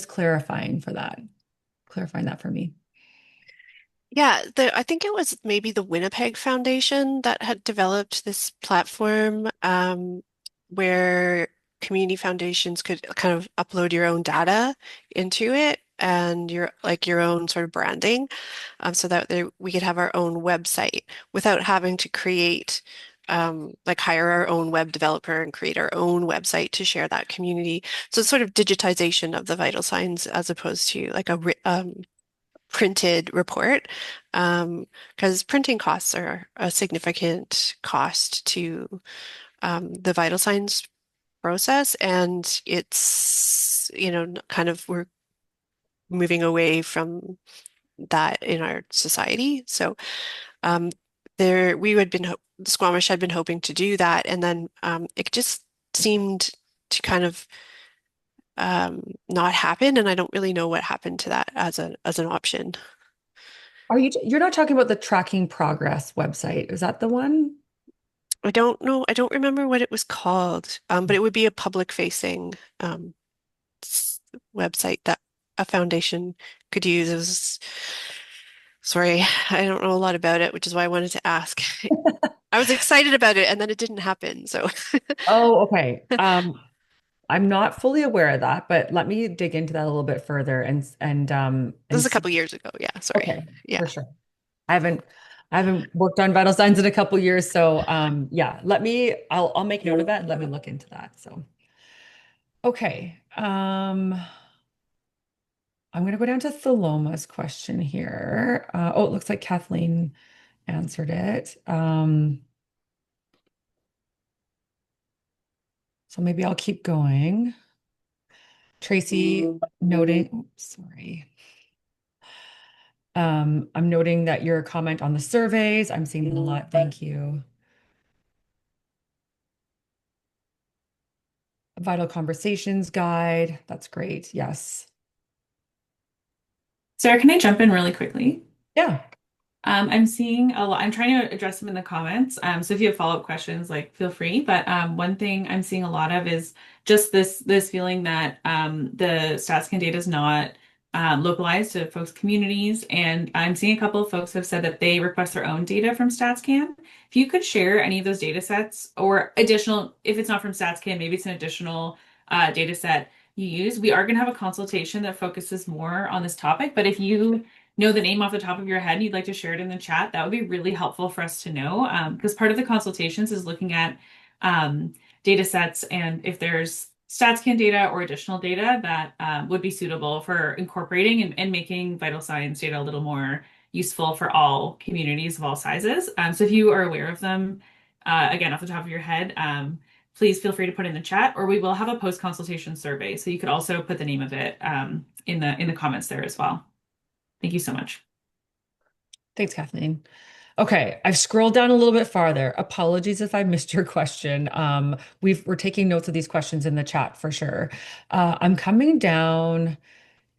clarifying that for me. Yeah, I think it was maybe the Winnipeg Foundation that had developed this platform where community foundations could kind of upload your own data into it and your own sort of branding, so that we could have our own website without having to hire our own web developer and create our own website to share that community. So it's sort of digitization of the vital signs as opposed to like printed report, because printing costs are a significant cost to the vital signs process, and it's, kind of we're moving away from that in our society. So there we had been Squamish had been hoping to do that, and then it just seemed to kind of not happen, and I don't really know what happened to that as an option. You're not talking about the tracking progress website? Is that the one? I don't know. I don't remember what it was called, but it would be a public-facing website that a foundation could use. Sorry, I don't know a lot about it, which is why I wanted to ask. I was excited about it, and then it didn't happen. So Oh, okay. I'm not fully aware of that, but let me dig into that a little bit further this and is a see. couple years ago. Yeah, sorry. Okay, Yeah, for sure. I haven't I haven't worked on vital signs in a couple years, so yeah, I'll make note of that and let me look into that. So okay. I'm gonna go down to Thaloma's question here. Oh, it looks like Kathleen answered it. So maybe I'll keep going. Tracy noting, oops, sorry. I'm noting that your comment on the surveys, I'm seeing it a lot. Thank you. Vital Conversations Guide. That's great. Yes. Sarah, can I jump in really quickly? Yeah. I'm seeing a lot. I'm trying to address them in the comments. So if you have follow-up questions, like feel free. But one thing I'm seeing a lot of is just this feeling that the StatsCan data is not localized to folks' communities. And I'm seeing a couple of folks have said that they request their own data from StatsCan. If you could share any of those data sets or additional, if it's not from StatsCan, maybe it's an additional data set you use. We are going to have a consultation that focuses more on this topic. But if you know the name off the top of your head and you'd like to share it in the chat, that would be really helpful for us to know. Because part of the consultations is looking at data sets and if there's StatsCan data or additional data that would be suitable for incorporating and making vital signs data a little more useful for all communities of all sizes. So if you are aware of them, again, off the top of your head, please feel free to put in the chat, or we will have a post-consultation survey. So you could also put the name of it in the comments there as well. Thank you so much. Thanks, Kathleen. Okay, I've scrolled down a little bit farther. Apologies if I missed your question. We're taking notes of these questions in the chat for sure. I'm coming down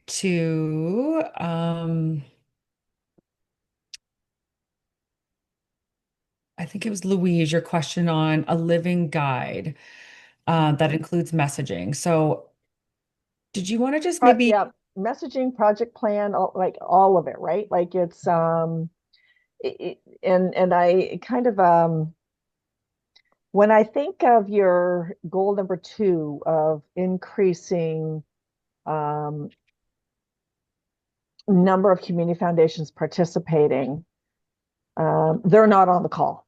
to I think it was Louise, your question on a living guide that includes messaging. So did you want to just maybe Yeah, messaging, project plan, like all of it, right? Like it's and I kind of when I think of your goal number two of increasing um number of community foundations participating. They're not on the call.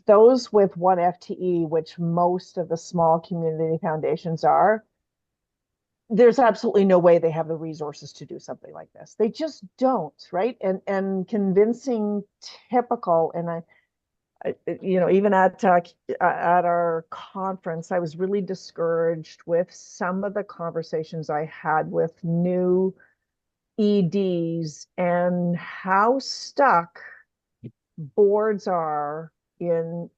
Those with one FTE, which most of the small community foundations are, there's absolutely no way they have the resources to do something like this. They just don't, right? And convincing typical, and even at our conference, I was really discouraged with some of the conversations I had with new EDs and how stuck boards are in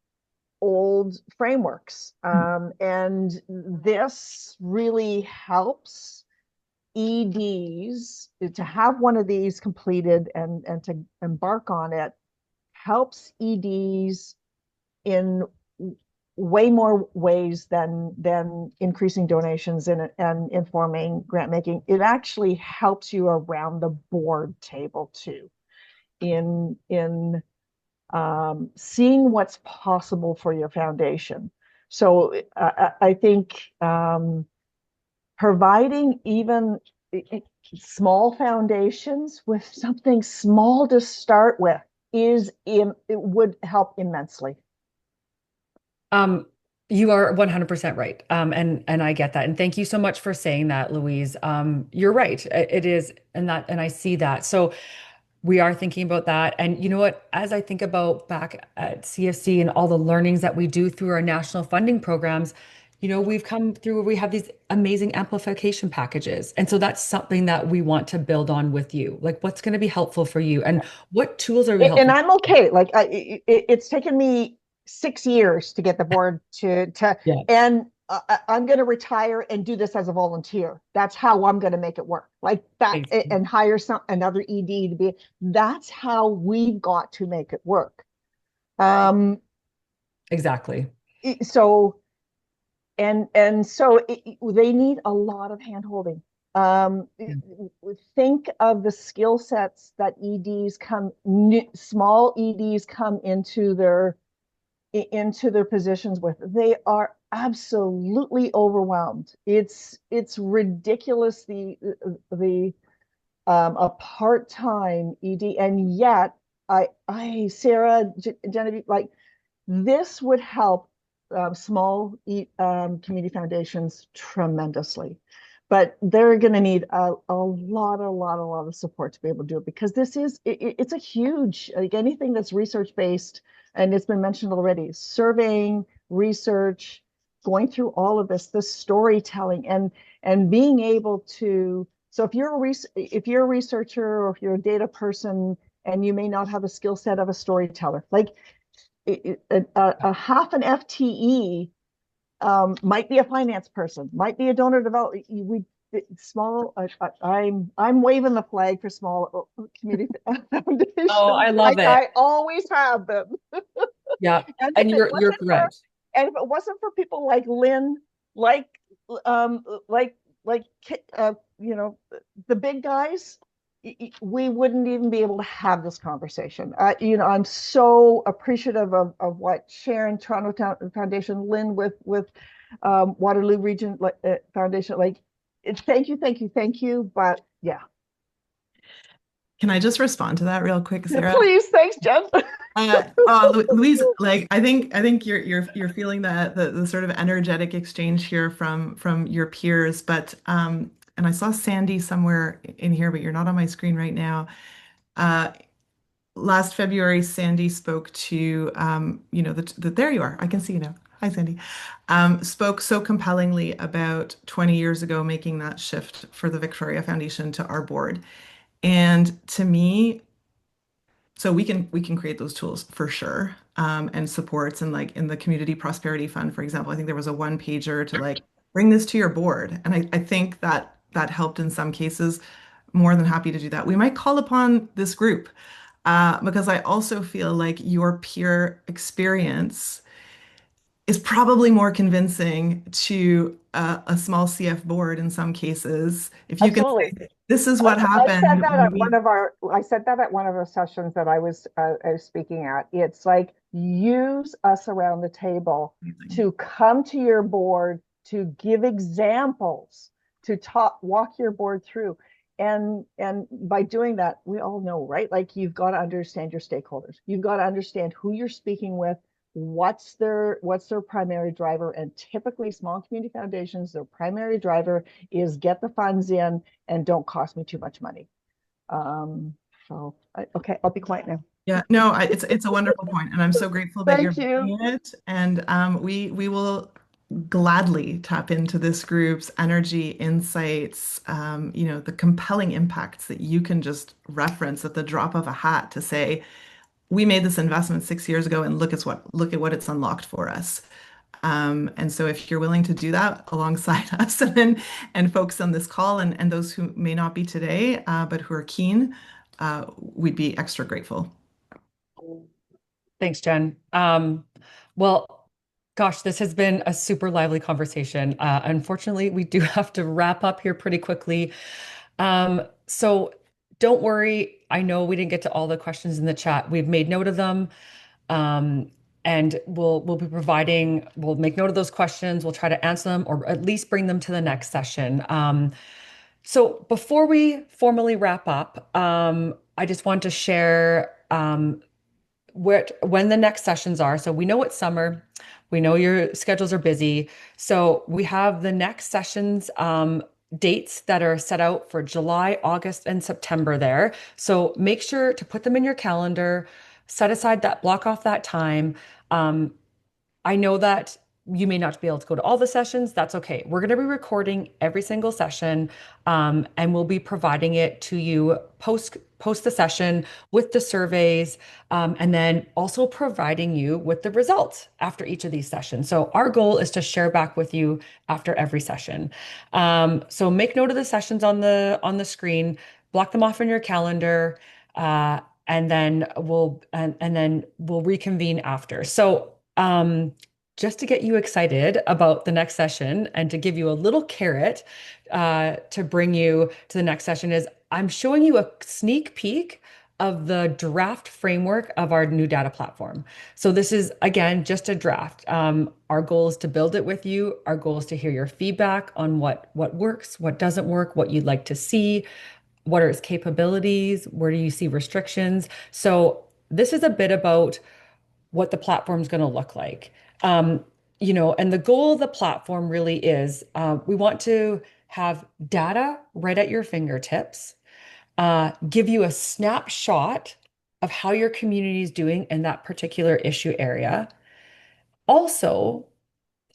old frameworks. And this really helps EDs to have one of these completed and to embark on it, helps EDs in way more ways than increasing donations and informing grant making. It actually helps you around the board table too, in seeing what's possible for your foundation. So I think providing even small foundations with something small to start with it would help immensely. You are 100% right. And I get that. And thank you so much for saying that, Louise. You're right. It is, and I see that. So we are thinking about that. And you know what? As I think about back at CFC and all the learnings that we do through our national funding programs, we've come through, we have these amazing amplification packages. And so that's something that we want to build on with you. Like, what's going to be helpful for you? And what tools are we helpful? And I'm okay. Like, it's taken me 6 years to get the board to Yeah. and I'm going to retire and do this as a volunteer. That's how I'm going to make it work. Like that, and hire another ED to be. That's how we've got to make it work. Exactly. So, and so they need a lot of handholding. Think of the skill sets that small EDs come into their positions with. They are absolutely overwhelmed. It's ridiculous, the a part-time ED, and yet Sarah, Genevieve, like, this would help small community foundations tremendously. But they're going to need a lot of support to be able to do it, because it's a huge, like anything that's research based, and it's been mentioned already, surveying, research, going through all of this, the storytelling, and being able to. So if you're a researcher, or if you're a data person, and you may not have a skill set of a storyteller, like a half an FTE might be a finance person, might be a donor development. I'm waving the flag for small community foundations. Oh, I love it. I always have them. Yeah, and you're correct. And if it wasn't for people like Lynn, like the big guys, we wouldn't even be able to have this conversation. I'm so appreciative of what Sharon, Toronto Foundation, Lynn with Waterloo Region Foundation. Like, thank you. But yeah. Can I just respond to that real quick, Sarah? Please, thanks, Jen. Louise, like I think you're feeling the sort of energetic exchange here from your peers, but and I saw Sandy somewhere in here, but you're not on my screen right now. Last February, Sandy spoke to there you are. I can see you now. Hi, Sandy. Spoke so compellingly about 20 years ago making that shift for the Victoria Foundation to our board. And to me, so we can create those tools for sure, and supports, and like in the Community Prosperity Fund, for example, I think there was a one pager to like bring this to your board, and I think that helped in some cases. More than happy to do that. We might call upon this group, because I also feel like your peer experience is probably more convincing to a small CF board in some cases. If you can say, this is what happened. I said that at one of the sessions that I was speaking at. It's like, use us around the table to come to your board, to give examples to talk, walk your board through. And by doing that, we all know, right? Like you've got to understand your stakeholders. You've got to understand who you're speaking with, what's their primary driver. And typically small community foundations, their primary driver is get the funds in and don't cost me too much money. Okay, I'll be quiet now. Yeah, no, it's a wonderful point, and I'm so grateful that you're Thank you. making it. And we will gladly tap into this group's energy, insights, the compelling impacts that you can just reference at the drop of a hat to say, we made this investment 6 years ago, and look at what it's unlocked for us. And so if you're willing to do that alongside us and folks on this call and those who may not be today, but who are keen, we'd be extra grateful. Thanks, Jen. Well, gosh, this has been a super lively conversation. Unfortunately, we do have to wrap up here pretty quickly. So don't worry. I know we didn't get to all the questions in the chat. We've made note of them. And we'll make note of those questions. We'll try to answer them or at least bring them to the next session. So before we formally wrap up, I just want to share when the next sessions are. So we know it's summer. We know your schedules are busy. So we have the next sessions dates that are set out for July, August, and September there. So make sure to put them in your calendar, set aside that, block off that time. I know that you may not be able to go to all the sessions. That's okay. We're going to be recording every single session, and we'll be providing it to you post the session with the surveys, and then also providing you with the results after each of these sessions. So our goal is to share back with you after every session. So make note of the sessions on the screen, block them off in your calendar, and then we'll reconvene after. So just to get you excited about the next session and to give you a little carrot to bring you to the next session is I'm showing you a sneak peek of the draft framework of our new data platform. So this is, again, just a draft. Our goal is to build it with you. Our goal is to hear your feedback on what works, what doesn't work, what you'd like to see, what are its capabilities, where do you see restrictions. So this is a bit about what the platform is going to look like. And the goal of the platform really is we want to have data right at your fingertips, give you a snapshot of how your community is doing in that particular issue area. Also,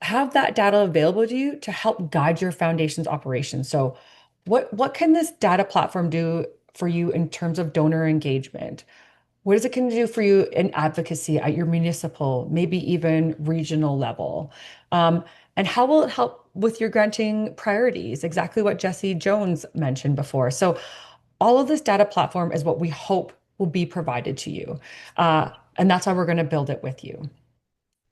have that data available to you to help guide your foundation's operations. So, what can this data platform do for you in terms of donor engagement? What is it going to do for you in advocacy at your municipal, maybe even regional level? And how will it help with your granting priorities? Exactly what Jesse Jones mentioned before. So all of this data platform is what we hope will be provided to you. And that's why we're going to build it with you.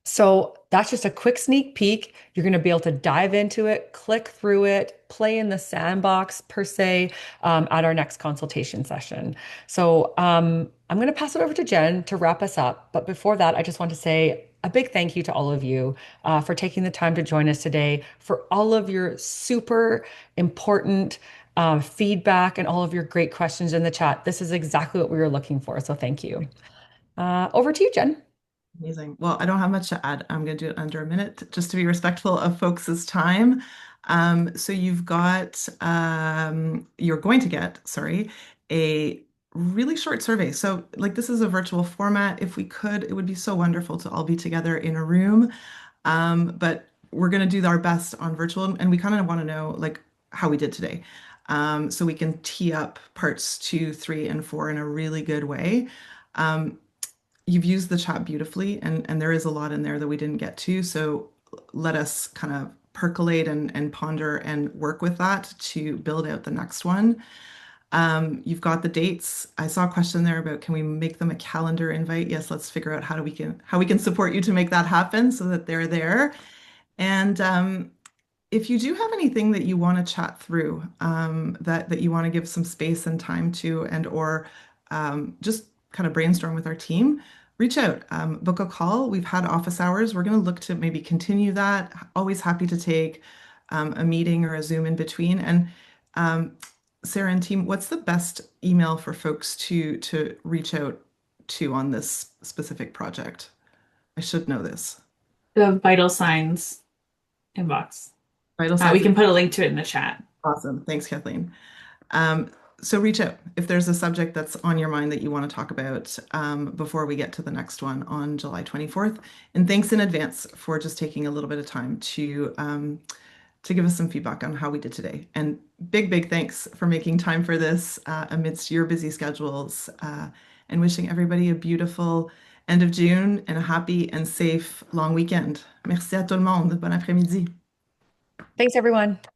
So that's just a quick sneak peek. You're going to be able to dive into it, click through it, play in the sandbox per se at our next consultation session. So I'm going to pass it over to Jen to wrap us up. But before that, I just want to say a big thank you to all of you for taking the time to join us today, for all of your super important feedback and all of your great questions in the chat. This is exactly what we were looking for. So thank you. Over to you, Jen. Amazing. Well, I don't have much to add. I'm going to do it under a minute just to be respectful of folks' time. So you're going to get, sorry, a really short survey. So like this is a virtual format. If we could, it would be so wonderful to all be together in a room. But we're going to do our best on virtual, and we kind of want to know like how we did today. So we can tee up parts 2, 3, and 4 in a really good way. You've used the chat beautifully, and there is a lot in there that we didn't get to. So let us kind of percolate and ponder and work with that to build out the next one. You've got the dates. I saw a question there about can we make them a calendar invite? Yes, let's figure out how we can support you to make that happen so that they're there. And if you do have anything that you want to chat through, that you want to give some space and time to, or just kind of brainstorm with our team, reach out, book a call. We've had office hours. We're going to look to maybe continue that. Always happy to take a meeting or a Zoom in between. And Sarah and team, what's the best email for folks to reach out to on this specific project? I should know this. The vital signs inbox. Vital We signs. can put a link to it in the chat. Awesome. Thanks, Kathleen. So reach out if there's a subject that's on your mind that you want to talk about before we get to the next one on July 24th. And thanks in advance for just taking a little bit of time to give us some feedback on how we did today. And big thanks for making time for this amidst your busy schedules and wishing everybody a beautiful end of June and a happy and safe long weekend. Merci à tout le monde. Bon après-midi. Thanks, everyone.